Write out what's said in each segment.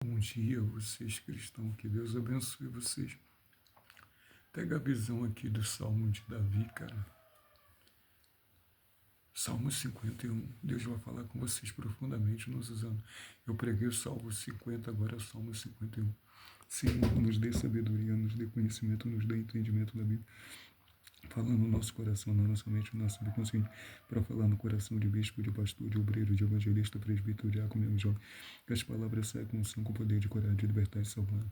Bom dia, vocês cristãos, que Deus abençoe vocês. Pega a visão aqui do Salmo de Davi, cara. Salmo 51. Deus vai falar com vocês profundamente nos usando. Eu preguei o Salmo 50, agora é o Salmo 51. Senhor, nos dê sabedoria, nos dê conhecimento, nos dê entendimento da Bíblia. Falando no nosso coração, na nossa mente, no nosso subconsciente, para falar no coração de bispo, de pastor, de obreiro, de evangelista, presbítero, diácono e jovem. Que as palavras saiam com unção, com poder de coragem, de libertar e salvar.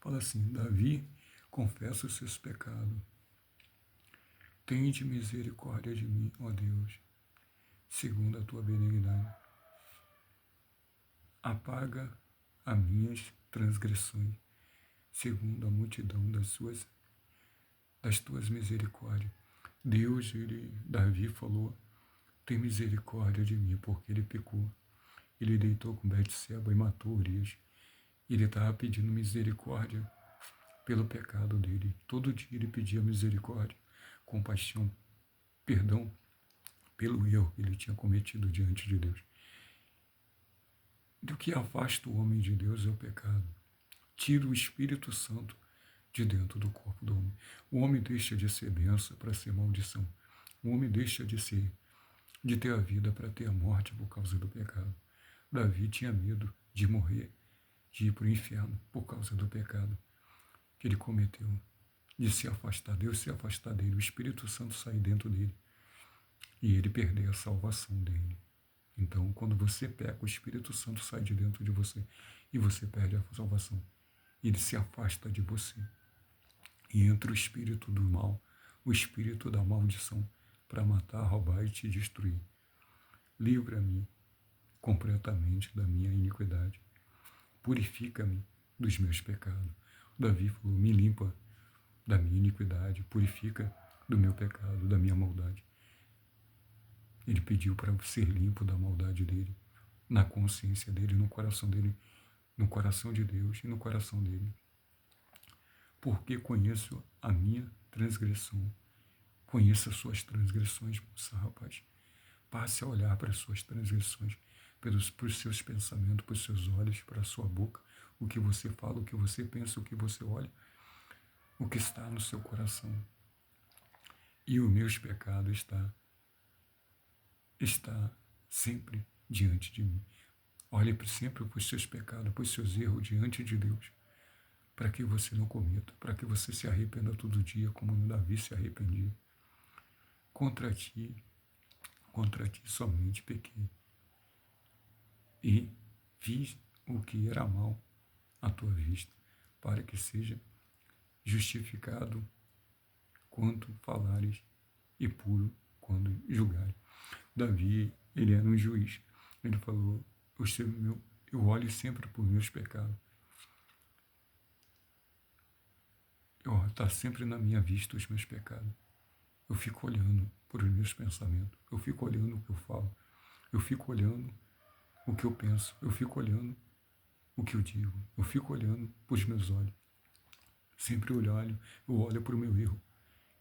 Fala assim: Davi confessa os seus pecados. Tende misericórdia de mim, ó Deus, segundo a tua benignidade. Apaga as minhas transgressões, segundo a multidão das tuas misericórdias. Deus, Davi falou: tem misericórdia de mim, porque ele pecou. Ele deitou com Betseba e matou Urias. Ele estava pedindo misericórdia pelo pecado dele. Todo dia ele pedia misericórdia, compaixão, perdão pelo erro que ele tinha cometido diante de Deus. Do que afasta o homem de Deus é o pecado. Tira o Espírito Santo de dentro do corpo do homem. O homem deixa de ser bênção para ser maldição. O homem deixa de ter a vida para ter a morte por causa do pecado. Davi tinha medo de morrer, de ir para o inferno por causa do pecado que ele cometeu, de se afastar, Deus se afastar dele, o Espírito Santo sair dentro dele e ele perder a salvação dele. Então, quando você peca, o Espírito Santo sai de dentro de você e você perde a salvação. Ele se afasta de você. E entra o espírito do mal, o espírito da maldição, para matar, roubar e te destruir. Livra-me completamente da minha iniquidade. Purifica-me dos meus pecados. Davi falou: me limpa da minha iniquidade, purifica do meu pecado, da minha maldade. Ele pediu para ser limpo da maldade dele, na consciência dele, no coração de Deus e no coração dele. Porque conheço a minha transgressão. Conheça as suas transgressões, moça, rapaz. Passe a olhar para as suas transgressões, para os seus pensamentos, para os seus olhos, para a sua boca, o que você fala, o que você pensa, o que você olha, o que está no seu coração. E os meus pecados está sempre diante de mim. Olhe sempre para os seus pecados, para os seus erros diante de Deus, para que você não cometa, para que você se arrependa todo dia, como Davi se arrependia. Contra ti somente pequei, e fiz o que era mal à tua vista, para que seja justificado quando falares e puro quando julgares. Davi, ele era um juiz. Ele falou: eu olho sempre por meus pecados. Está sempre na minha vista os meus pecados. Eu fico olhando por os meus pensamentos. Eu fico olhando o que eu falo. Eu fico olhando o que eu penso. Eu fico olhando o que eu digo. Eu fico olhando para os meus olhos. Sempre eu olho para o meu erro.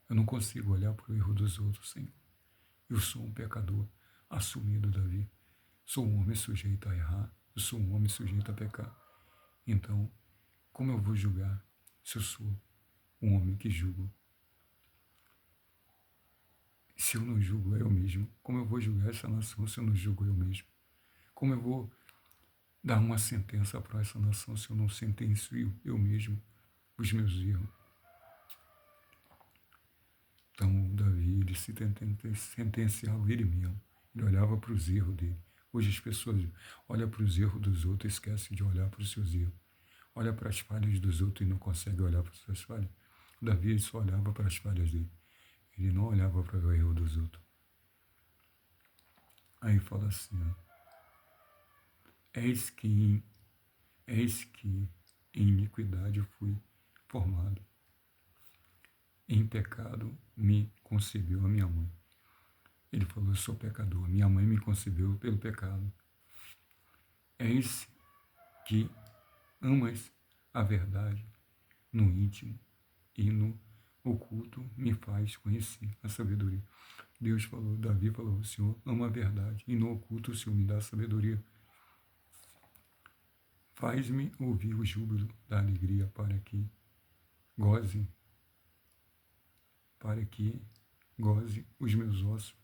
Eu não consigo olhar para o erro dos outros, Senhor. Eu sou um pecador assumido, Davi. Sou um homem sujeito a errar. Eu sou um homem sujeito a pecar. Então, como eu vou julgar se eu sou um homem que julgo? Se eu não julgo eu mesmo, como eu vou julgar essa nação se eu não julgo eu mesmo? Como eu vou dar uma sentença para essa nação se eu não sentencio eu mesmo os meus erros? Então, Davi, ele se sentenciava ele mesmo. Ele olhava para os erros dele. Hoje as pessoas olham para os erros dos outros e esquecem de olhar para os seus erros. Olha para as falhas dos outros e não consegue olhar para as suas falhas. Davi, ele só olhava para as falhas dele. Ele não olhava para o erro dos outros. Aí fala assim, ó: Eis que em iniquidade fui formado. Em pecado me concebeu a minha mãe. Ele falou: eu sou pecador. Minha mãe me concebeu pelo pecado. Eis que amas a verdade no íntimo e no oculto me faz conhecer a sabedoria. Deus falou, Davi falou: o Senhor ama a verdade e no oculto o Senhor me dá sabedoria. Faz-me ouvir o júbilo da alegria goze, para que goze os meus ossos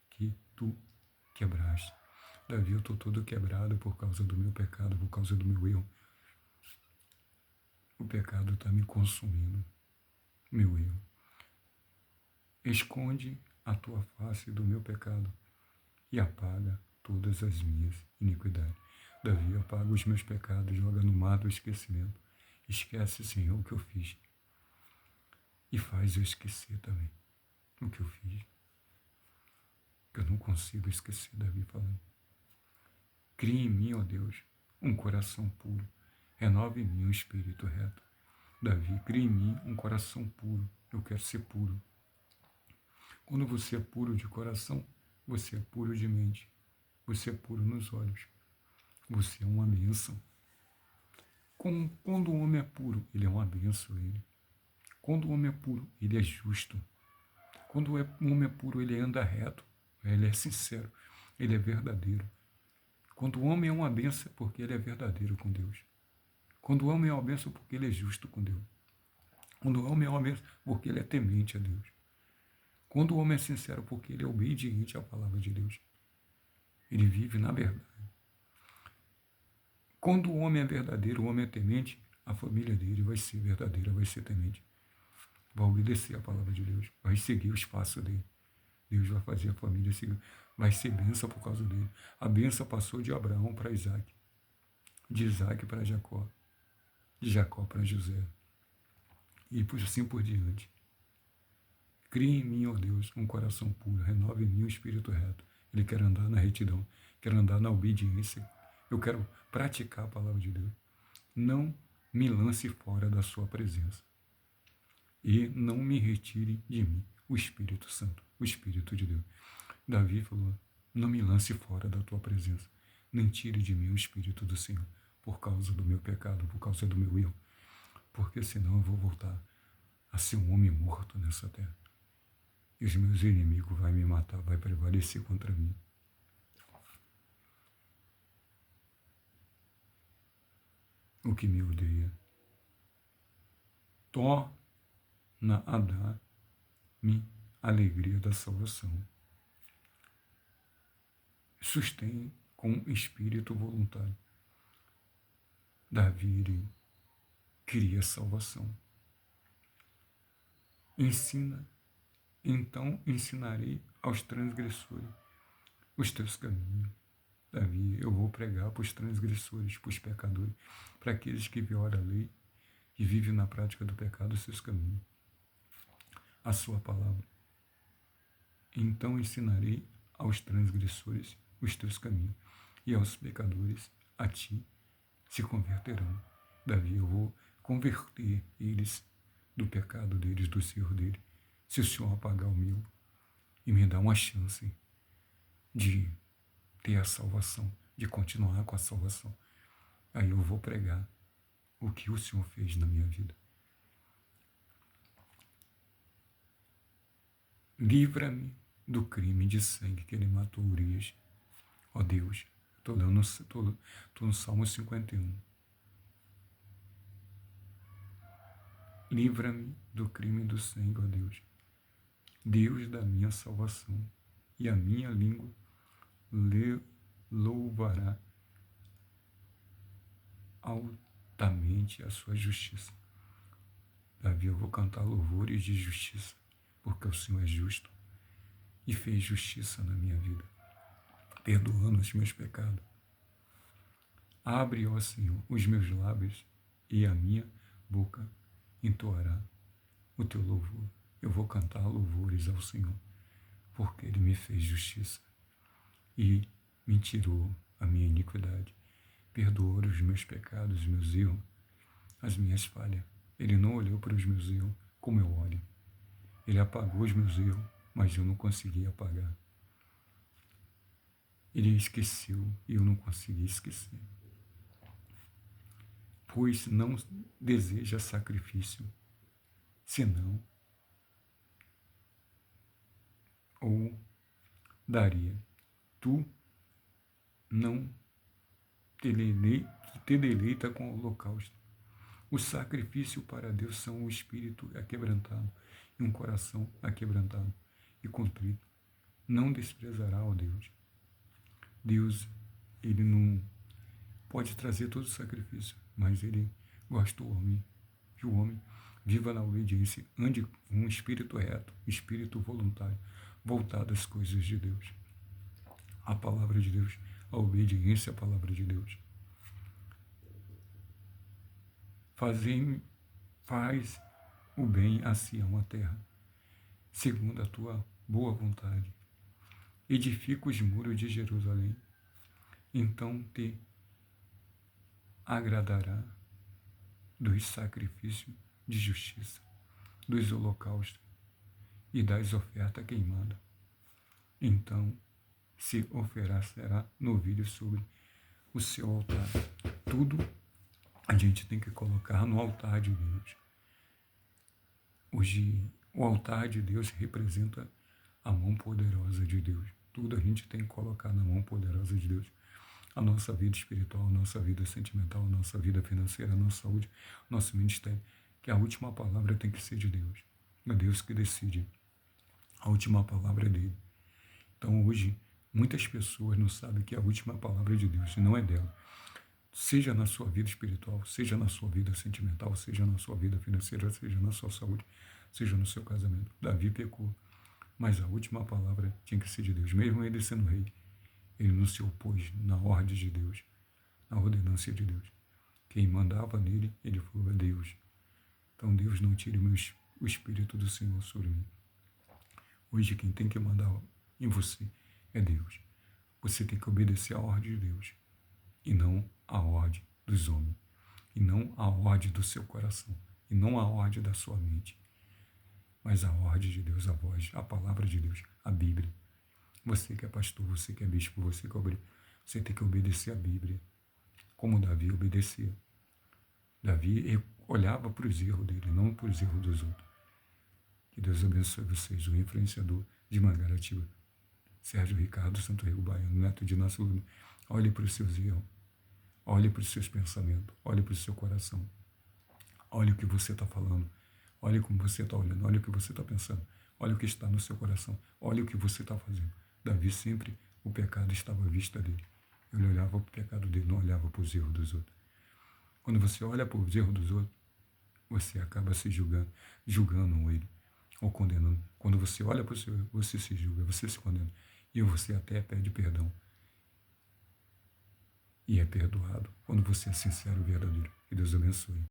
que tu quebraste. Davi, eu estou todo quebrado por causa do meu pecado, por causa do meu erro. O pecado está me consumindo, meu erro. Esconde a tua face do meu pecado e apaga todas as minhas iniquidades. Davi, apaga os meus pecados, joga no mar do esquecimento. Esquece, Senhor, o que eu fiz. E faz eu esquecer também o que eu fiz. Eu não consigo esquecer, Davi falando. Cria em mim, ó Deus, um coração puro. Renova em mim um espírito reto. Davi, cria em mim um coração puro. Eu quero ser puro. Quando você é puro de coração, você é puro de mente. Você é puro nos olhos. Você é uma bênção. Quando o homem é puro, ele é uma bênção. Quando o homem é puro, ele é justo. Quando o homem é puro, ele anda reto. Ele é sincero. Ele é verdadeiro. Quando o homem é uma bênção, é porque ele é verdadeiro com Deus. Quando o homem é uma bênção, é porque ele é justo com Deus. Quando o homem é uma bênção, é porque ele é temente a Deus. Quando o homem é sincero, é porque ele é obediente à palavra de Deus. Ele vive na verdade. Quando o homem é verdadeiro, o homem é temente, a família dele vai ser verdadeira, vai ser temente. Vai obedecer a palavra de Deus, vai seguir o espaço dele. Deus vai fazer a família seguir, vai ser bênção por causa dele. A bênção passou de Abraão para Isaac, de Isaac para Jacó, de Jacó para José, e assim por diante. Crie em mim, ó Deus, um coração puro, renove em mim um espírito reto. Ele quer andar na retidão, quer andar na obediência. Eu quero praticar a palavra de Deus. Não me lance fora da sua presença. E não me retire de mim o Espírito Santo, o Espírito de Deus. Davi falou, não me lance fora da tua presença, nem tire de mim o Espírito do Senhor, por causa do meu pecado, por causa do meu erro, porque senão eu vou voltar a ser um homem morto nessa terra. E os meus inimigos vão me matar, vai prevalecer contra mim. O que me odeia, torna a dar-me a alegria da salvação. Sustém com espírito voluntário. Davi queria salvação. Então ensinarei aos transgressores os teus caminhos. Davi, eu vou pregar para os transgressores, para os pecadores, para aqueles que violam a lei e vivem na prática do pecado os seus caminhos. A sua palavra. Então ensinarei aos transgressores os teus caminhos, e aos pecadores a ti se converterão. Davi, eu vou converter eles do pecado deles, do erro deles, se o Senhor apagar o meu e me dar uma chance de ter a salvação, de continuar com a salvação. Aí eu vou pregar o que o Senhor fez na minha vida. Livra-me do crime de sangue que ele matou Urias. Ó Deus, estou no Salmo 51. Livra-me do crime do sangue, ó Deus. Deus da minha salvação, e a minha língua louvará altamente a sua justiça. Davi, eu vou cantar louvores de justiça, porque o Senhor é justo e fez justiça na minha vida, perdoando os meus pecados. Abre, ó Senhor, os meus lábios, e a minha boca entoará o teu louvor. Eu vou cantar louvores ao Senhor, porque Ele me fez justiça e me tirou a minha iniquidade, perdoou os meus pecados, os meus erros, as minhas falhas. Ele não olhou para os meus erros como eu olho. Ele apagou os meus erros, mas eu não consegui apagar. Ele esqueceu e eu não consegui esquecer. Pois não deseja sacrifício, senão ou daria. Tu não te e te deleita com o holocausto. O sacrifício para Deus são o espírito aquebrantado e um coração aquebrantado e contrito. Não desprezará, ó Deus. Deus, ele não pode trazer todo o sacrifício, mas ele gosta do homem, que o homem viva na obediência, ande com um espírito reto, um espírito voluntário, voltado às coisas de Deus. A palavra de Deus, a obediência à palavra de Deus. Faz o bem a Sião, a terra, segundo a tua boa vontade. Edifica os muros de Jerusalém, então te agradará dos sacrifícios de justiça, dos holocaustos e das ofertas queimadas. Então se oferecerá novilho sobre o seu altar. Tudo a gente tem que colocar no altar de Deus. Hoje, o altar de Deus representa a mão poderosa de Deus. Tudo a gente tem que colocar na mão poderosa de Deus. A nossa vida espiritual, a nossa vida sentimental, a nossa vida financeira, a nossa saúde, nosso ministério. Que a última palavra tem que ser de Deus. É Deus que decide. A última palavra é dele. Então hoje, muitas pessoas não sabem que a última palavra é de Deus, e não é dela. Seja na sua vida espiritual, seja na sua vida sentimental, seja na sua vida financeira, seja na sua saúde, seja no seu casamento. Davi pecou, mas a última palavra tinha que ser de Deus. Mesmo ele sendo rei, ele não se opôs na ordem de Deus, na ordenância de Deus. Quem mandava nele, ele falou, é Deus. Então Deus não tire o Espírito do Senhor sobre mim. Hoje quem tem que mandar em você é Deus. Você tem que obedecer à ordem de Deus e não à ordem dos homens, e não à ordem do seu coração, e não à ordem da sua mente, mas à ordem de Deus, a voz, a palavra de Deus, a Bíblia. Você que é pastor, você que é bispo, você que é obreiro, você tem que obedecer à Bíblia, como Davi obedecia. Davi olhava para os erros dele, não para os erros dos outros. Que Deus abençoe vocês, o influenciador de Mangaratiba, Sérgio Ricardo Santo Rio Baiano, neto de nosso Lula. Olhe para os seus erros, olhe para os seus pensamentos, olhe para o seu coração, olhe o que você está falando, olhe como você está olhando, olhe o que você está pensando, olhe o que está no seu coração, olhe o que você está fazendo. Davi sempre, o pecado estava à vista dele. Ele olhava para o pecado dele, não olhava para os erros dos outros. Quando você olha para os erros dos outros, você acaba se julgando ele, ou condenando. Quando você olha para o seu erro, você se julga, você se condena, e você até pede perdão. E é perdoado quando você é sincero e verdadeiro. Que Deus abençoe.